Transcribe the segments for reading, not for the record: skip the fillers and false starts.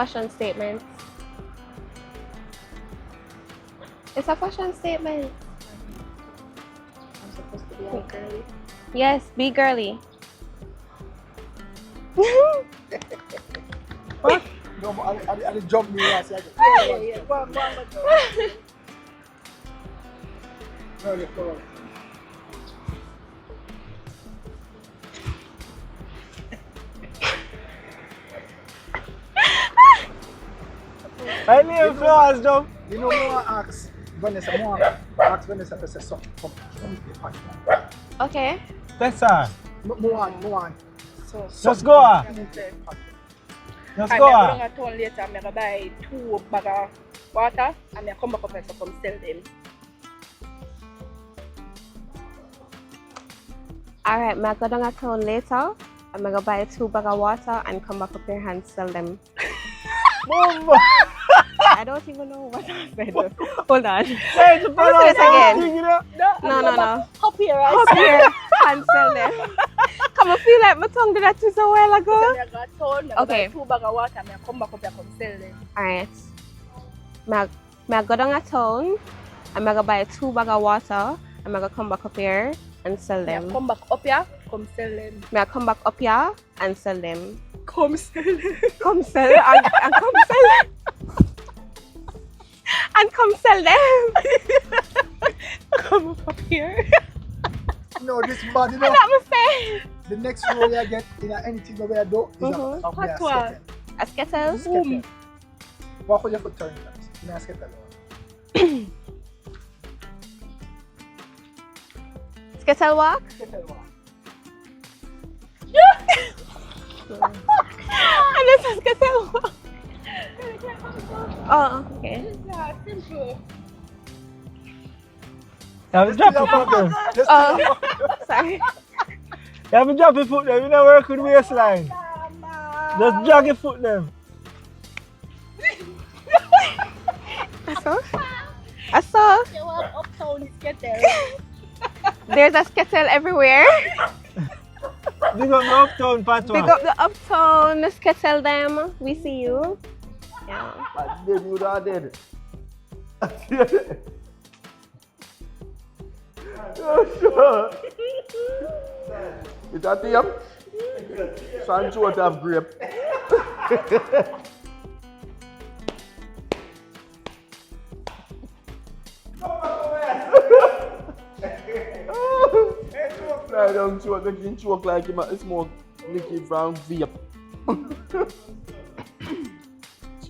fashion statement. It's a fashion statement. I'm supposed to be all girly. Yes, be girly. What? No, I jump me last year. Yeah. Go on. Girly, come on. I need flowers, jump. You know, more ask Vanessa, ask Vanessa to say something. Come on. Okay. Tessa, More on. So, just go. Just I'm go. going to town later. I'm going to buy 2 bags of water and I come back up and come sell them. Alright, I'm going to town later. I'm going to buy 2 bags of water and come back up here and sell them. Move. I don't even know what I said. Hold on. Hey, to follow Let me say it again. you know? No. Up here, right? Up here and sell them. Come on, feel like my tongue did that twist a while ago. So I got told, I Okay. buy 2 bags of water and I come back up and come sell them. Alright. I go down a town. I'm going to buy 2 bags of water. I'm going to come back up here and sell I them. come back up here, come sell them. I come back up here and sell them. Come sell them. Come sell and come sell and come sell them. Come up here. No, this bad, you know. That's what I'm saying. The next role I get in anything that we do is Mhm. a What one? A Skittles? skettle. What would you put turn in a skettle? Skittle walk? And this is Skittle walk. Oh, okay. Yeah, simple. Yeah, we drop your foot there. Oh, sorry. Yeah, we drop your foot there. You know work with the waistline. Just drag your foot there. I saw. You want uptown skater. There's a Skittle everywhere. Big up the uptown patwa. Pick up the uptown, Skittle them. We see you. Yeah. I did, you are dead. Oh, sure. Is that him? Sancho would have grape. I don't choke, they can choke like him. It's more liquid from vape.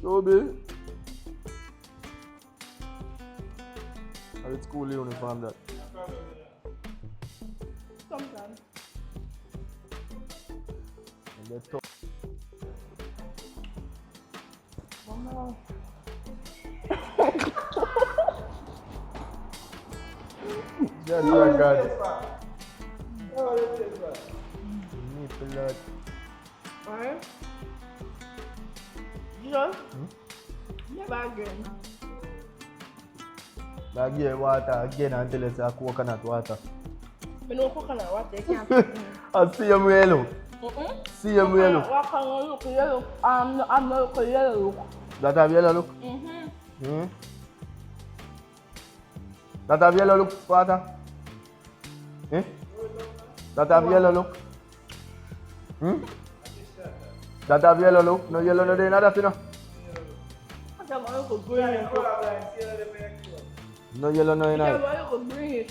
Chobe. It's cool uniform that. Sometimes. And they talk. Mama. Just like that. Need to learn. Alright. Just never again. Like get water again until it's a coconut water. I know coconut water, you can't put in. I see him way look. See him way look. What kind of look yellow? I'm not look yellow look. That have yellow look? That have yellow look, water? That have yellow look? That have yellow look? No yellow no day, not that, you know? I'm look green. No yellow no, you know? I'm look green.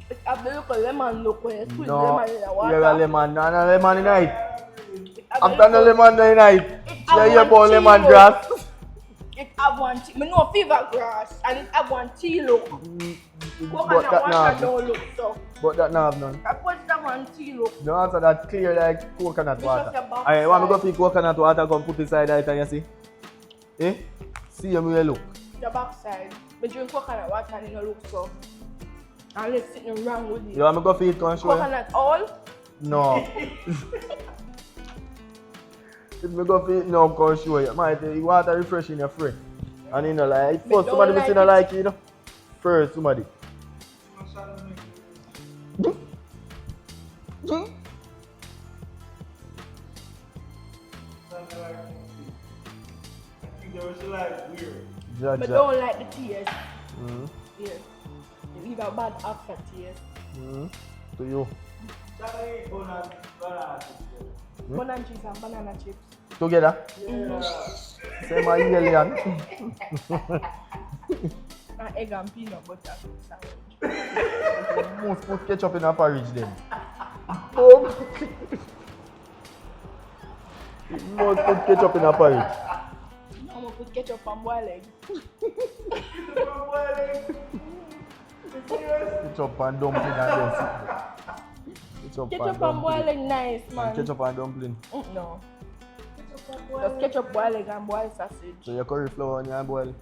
It's a look lemon look when you squeeze No, lemon in the water. you're a lemon, no lemon in night. After the lemon in night, yeah, you bought lemon grass. It have one tea. I know fever grass and it have one tea look. But Coconut that water not. don't look so. But that not have none. I put that one tea look. No answer that clear like coconut This water. was your box Alright, want me go side. feed coconut water, come put inside that and you see? Eh? See him where look. The backside. I drink coconut water and it don't look so. And it's sitting wrong with it. You want me go feed come show you? Coconut all? No. If me go feed no come show you. Might the water refreshing your friend. And you know like Me first don't somebody like me say no it. like you know. First somebody. Ja, But ja. don't like the taste. Mm. Yeah. You leave a bad aftertaste. Mm. To you. Bun and cheese and banana chips. Together? Same as alien. And egg and peanut butter sandwich. Must put ketchup in a porridge then. Oh. Must put ketchup in a porridge. I'm gonna put ketchup and boiled egg. Ketchup and dumpling and then sit there. Ketchup and boiled egg nice, man. Ketchup and dumpling. No. Just ketchup, boiled egg and boiled sausage. So your curry flour and your boil.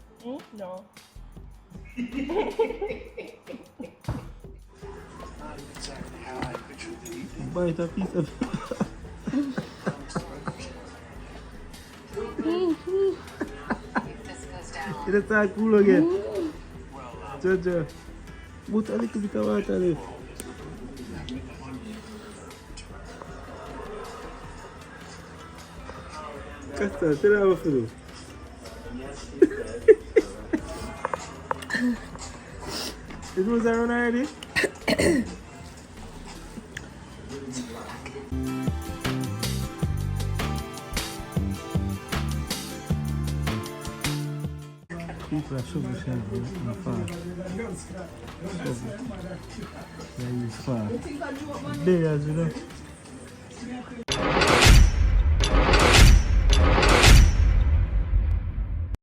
No. Bite a piece of It's all cool again. Jojo. Put a little bit of water left. Casta, tell her what to do. It was around already? People are shovel shell in far. Shovel. They use far. Big as you know.